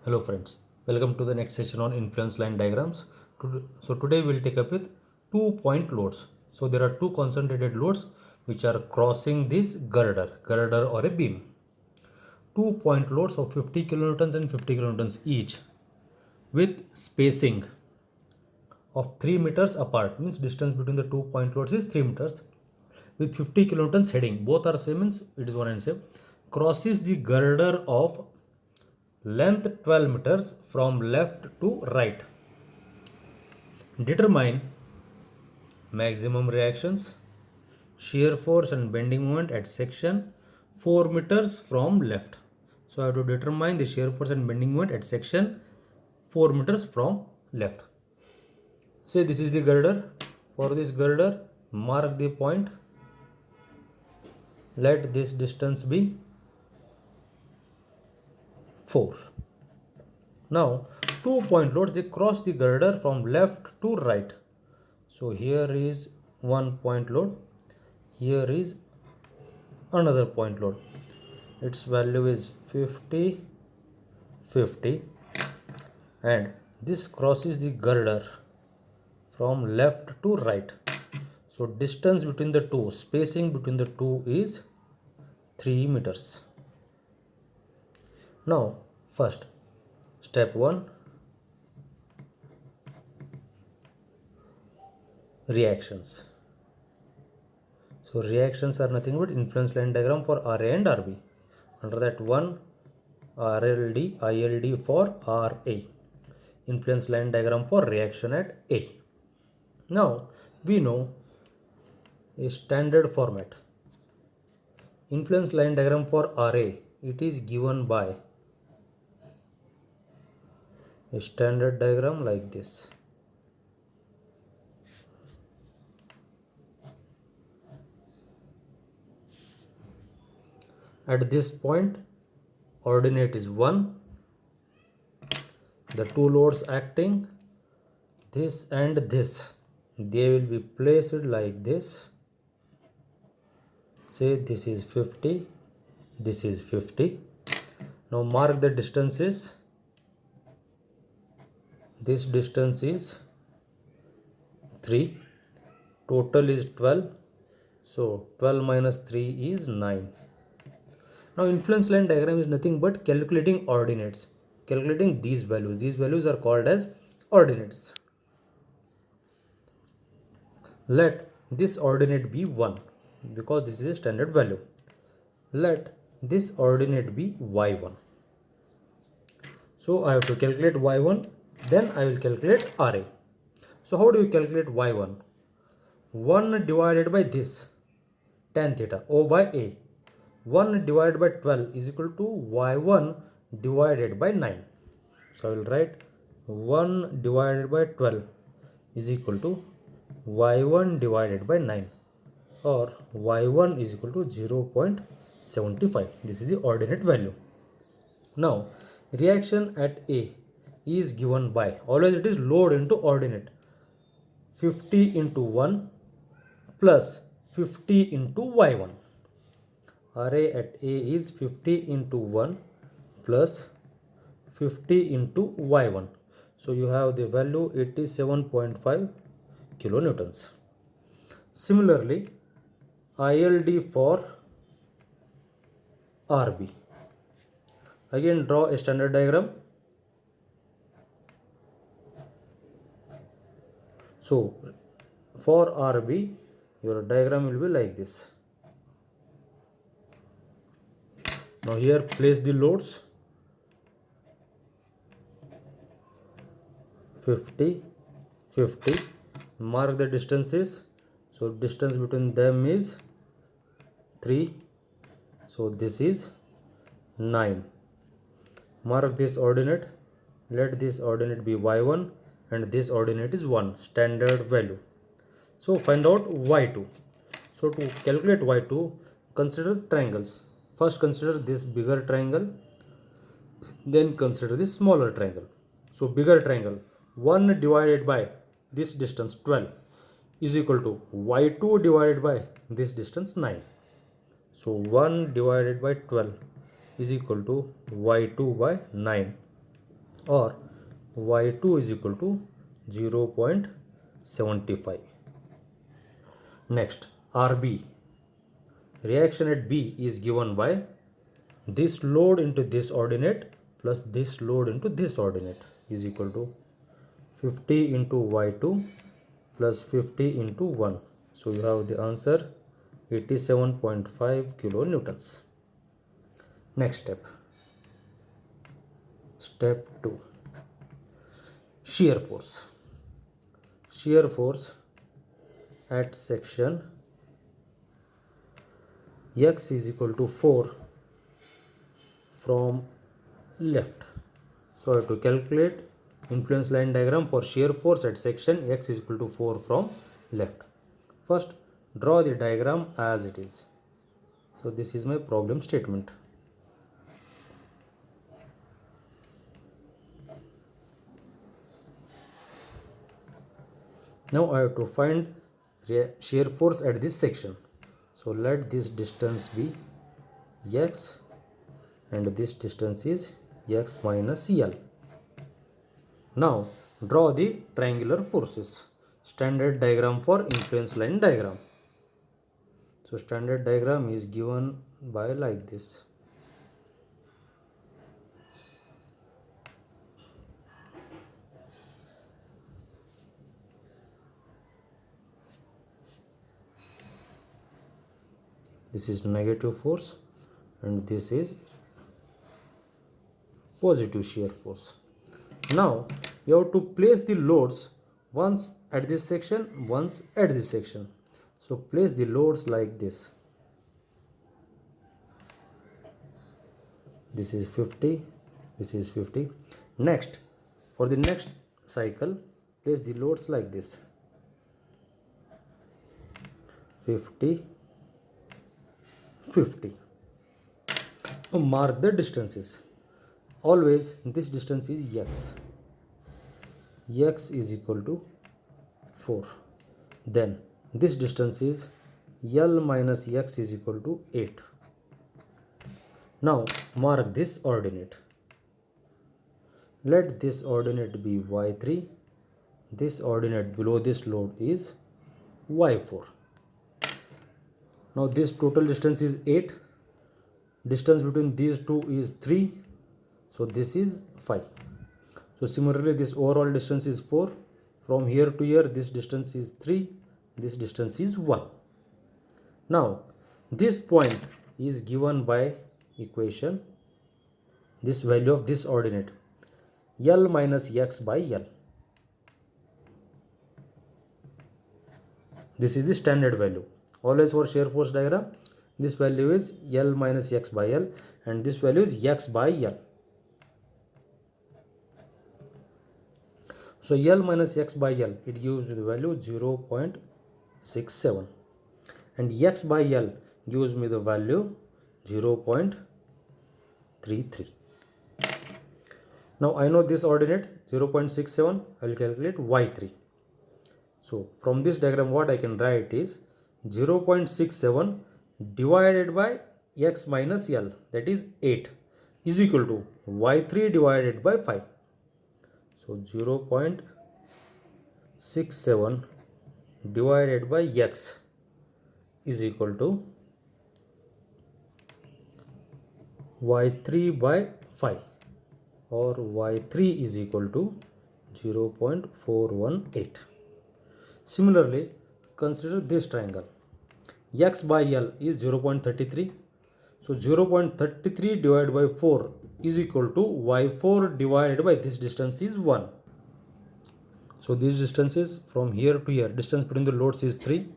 Hello friends, welcome to the next session on influence line diagrams. So today we'll take up with 2-point loads. So there are two concentrated loads which are crossing this girder or a beam. 2-point loads of 50 kilonewtons and 50 kilonewtons each with spacing of 3 meters apart, means distance between the 2-point loads is 3 meters, with 50 kilonewtons heading, both are same, means it is one and same, crosses the girder of length 12 meters from left to right. Determine maximum reactions, shear force and bending moment at section 4 meters from left. So I have to determine the shear force and bending moment at section 4 meters from left. Say this is the girder. For this girder, mark the point. Let this distance be 4. Now 2-point loads, they cross the girder from left to right. So here is 1-point load, here is another point load. Its value is 50, 50, and this crosses the girder from left to right. So distance between the two, spacing between the two is 3 meters. Now first, step 1, reactions. So reactions are nothing but influence line diagram for RA and RB. Under that one, RLD, ILD for RA. Influence line diagram for reaction at A. Now we know a standard format. Influence line diagram for RA, it is given by a standard diagram like this. At this point, ordinate is 1. The two loads acting, this and this, they will be placed like this. Say this is 50, this is 50. Now mark the distances. This distance is 3. Total is 12. So 12 minus 3 is 9. Now influence line diagram is nothing but calculating ordinates. Calculating these values. These values are called as ordinates. Let this ordinate be 1 because this is a standard value. Let this ordinate be y1. So I have to calculate y1, then I will calculate RA. So how do you calculate y1? 1 divided by this, tan theta, O by A. 1 divided by 12 is equal to y1 divided by 9. So I will write 1 divided by 12 is equal to y1 divided by 9, or y1 is equal to 0.75. This is the ordinate value. Now reaction at A is given by, always it is load into ordinate, 50 into 1 plus 50 into y1. Array at A is 50 into 1 plus 50 into y1. So you have the value 87.5 kilonewtons. Similarly, ILD for RB. Again draw a standard diagram. So for RB, your diagram will be like this. Now here place the loads. 50, 50. Mark the distances. So distance between them is 3. So this is 9. Mark this ordinate. Let this ordinate be y1 and this ordinate is 1, standard value. So find out y2. So to calculate y2, consider triangles. First consider this bigger triangle, then consider this smaller triangle. So bigger triangle, 1 divided by this distance 12 is equal to y2 divided by this distance 9. So 1 divided by 12 is equal to y2 by 9. or y2 is equal to 0.75. Next, RB. Reaction at B is given by this load into this ordinate plus this load into this ordinate is equal to 50 into y2 plus 50 into 1. So you have the answer 87.5 kilonewtons. Next step. Step 2. Shear force. Shear force at section x is equal to 4 from left. So I have to calculate influence line diagram for shear force at section x is equal to 4 from left. First, draw the diagram as it is. So this is my problem statement. Now I have to find shear force at this section. So let this distance be x and this distance is x minus L. Now draw the triangular forces. Standard diagram for influence line diagram. So standard diagram is given by like this. This is negative force and this is positive shear force. Now you have to place the loads once at this section, once at this section. So place the loads like this. This is 50, this is 50. Next, for the next cycle, place the loads like this. 50, 50. Now mark the distances. Always this distance is x. X is equal to 4. Then this distance is L minus x is equal to 8. Now mark this ordinate. Let this ordinate be y3. This ordinate below this load is y4. Now this total distance is 8. Distance between these two is 3. So this is 5. So similarly this overall distance is 4. From here to here this distance is 3. This distance is 1. Now this point is given by equation, this value of this ordinate, L minus x by L. This is the standard value. Always for shear force diagram, this value is L minus x by L and this value is x by L. So L minus x by L, it gives me the value 0.67 and x by L gives me the value 0.33. Now I know this ordinate 0.67, I will calculate y3. So from this diagram what I can write is 0.67 divided by x minus L, that is 8, is equal to y3 divided by 5. So 0.67 divided by x is equal to y3 by 5 or y3 is equal to 0.418. Similarly, consider this triangle. X by L is 0.33. So 0.33 divided by 4 is equal to y4 divided by this distance is 1. So these distances from here to here, distance between the loads is 3.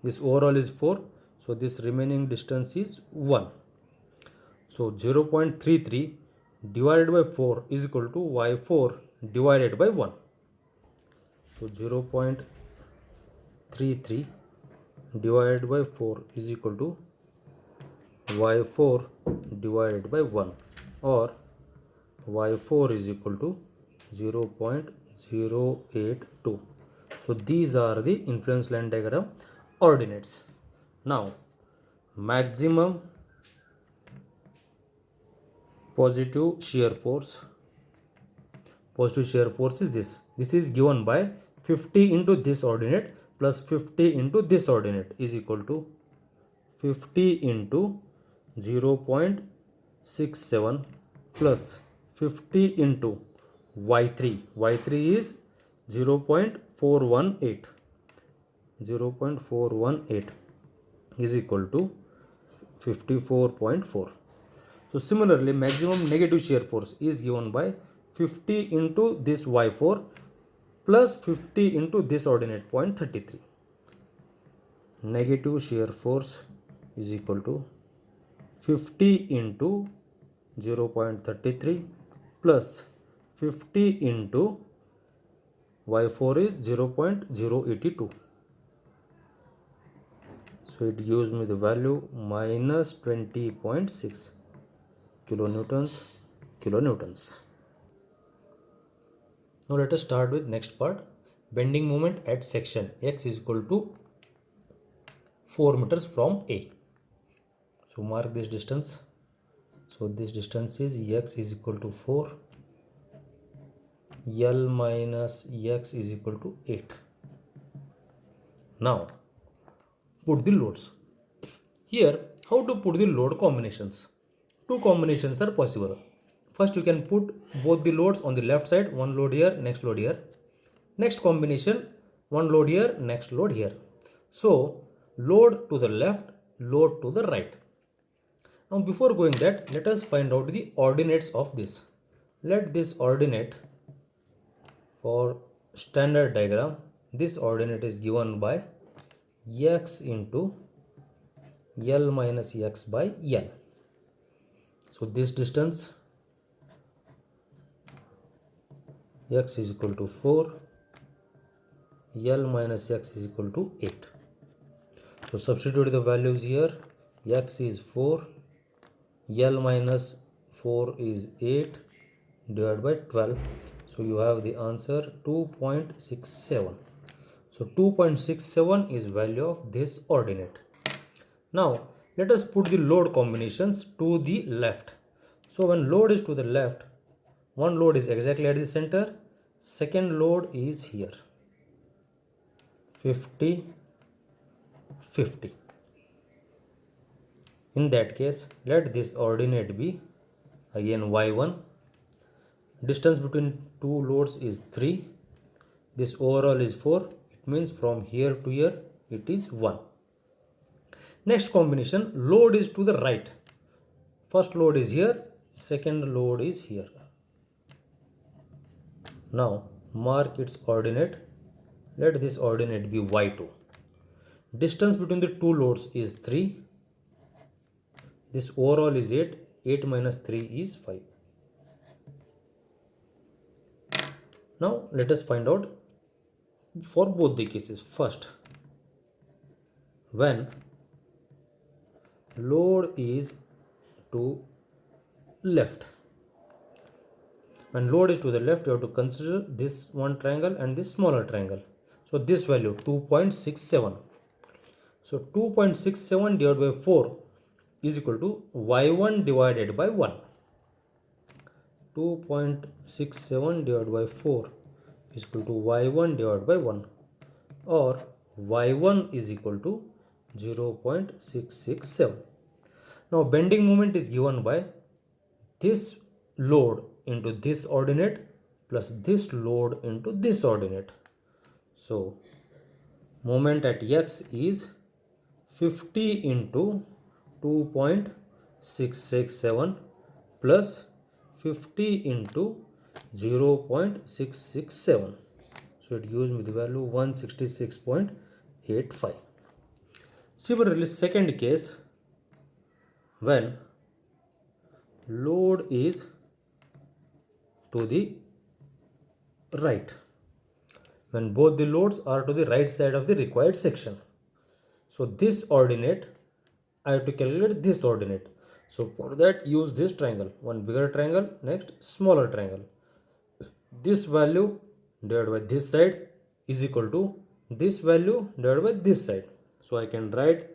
This overall is 4. So this remaining distance is 1. So 0.33 divided by 4 is equal to y4 divided by 1. So 0.33 divided by 4 is equal to y4 divided by 1 or y4 is equal to 0.082. So these are the influence line diagram ordinates. Now maximum positive shear force, positive shear force is this. This is given by 50 into this ordinate plus 50 into this ordinate is equal to 50 into 0.67 plus 50 into y3. y3 is 0.418. 0.418 is equal to 54.4. So similarly, maximum negative shear force is given by 50 into this y4 plus 50 into this ordinate 0.33. Negative shear force is equal to 50 into 0.33 plus 50 into y4 is 0.082. So it gives me the value minus 20.6 kilonewtons. Now let us start with next part. Bending moment at section x is equal to 4 meters from A. So mark this distance. So this distance is x is equal to 4. L minus x is equal to 8. Now put the loads. Here, how to put the load combinations? Two combinations are possible. First, you can put both the loads on the left side, one load here, next load here. Next combination, one load here, next load here. So, load to the left, load to the right. Now, before going that, let us find out the ordinates of this. Let this ordinate for standard diagram, this ordinate is given by x into L minus x by L. So this distance x is equal to 4, L minus x is equal to 8. So substitute the values here. X is 4, L minus 4 is 8 divided by 12. So you have the answer 2.67. So 2.67 is value of this ordinate. Now let us put the load combinations to the left. So when load is to the left, one load is exactly at the center, second load is here, 50, 50. In that case, let this ordinate be again y1. Distance between two loads is 3. This overall is 4. It means from here to here it is 1. Next combination, load is to the right. First load is here, second load is here. Now mark its ordinate. Let this ordinate be y2. Distance between the two loads is 3. This overall is 8. 8 minus 3 is 5. Now let us find out for both the cases. First, when load is to left. When load is to the left, you have to consider this one triangle and this smaller triangle. So this value 2.67. So 2.67 divided by 4 is equal to y1 divided by 1. 2.67 divided by 4 is equal to y1 divided by 1, or y1 is equal to 0.667. Now bending moment is given by this load into this ordinate plus this load into this ordinate. So moment at x is 50 into 2.667 plus 50 into 0.667. So it gives me the value 166.85. Similarly, second case, when load is to the right, when both the loads are to the right side of the required section. So this ordinate, I have to calculate this ordinate. So for that, use this triangle, one bigger triangle, next smaller triangle. This value divided by this side is equal to this value divided by this side. So I can write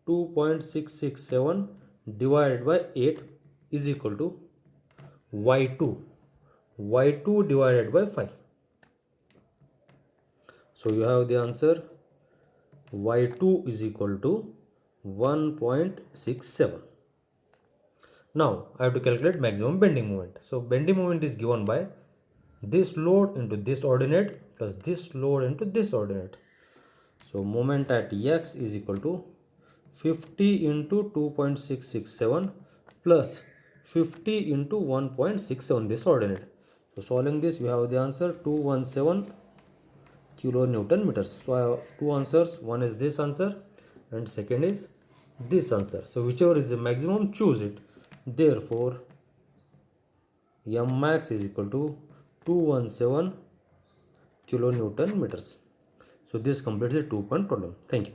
2.667 divided by 8 is equal to y2 y2 divided by 5. So you have the answer y2 is equal to 1.67. Now I have to calculate maximum bending moment. So bending moment is given by this load into this ordinate plus this load into this ordinate. So moment at x is equal to 50 into 2.667 plus 50 into 1.67, this ordinate. So solving this, we have the answer 217 kilonewton meters. So I have two answers. One is this answer and second is this answer. So whichever is the maximum, choose it. Therefore M max is equal to 217 kilonewton meters. So this completes the 2-point problem. Thank you.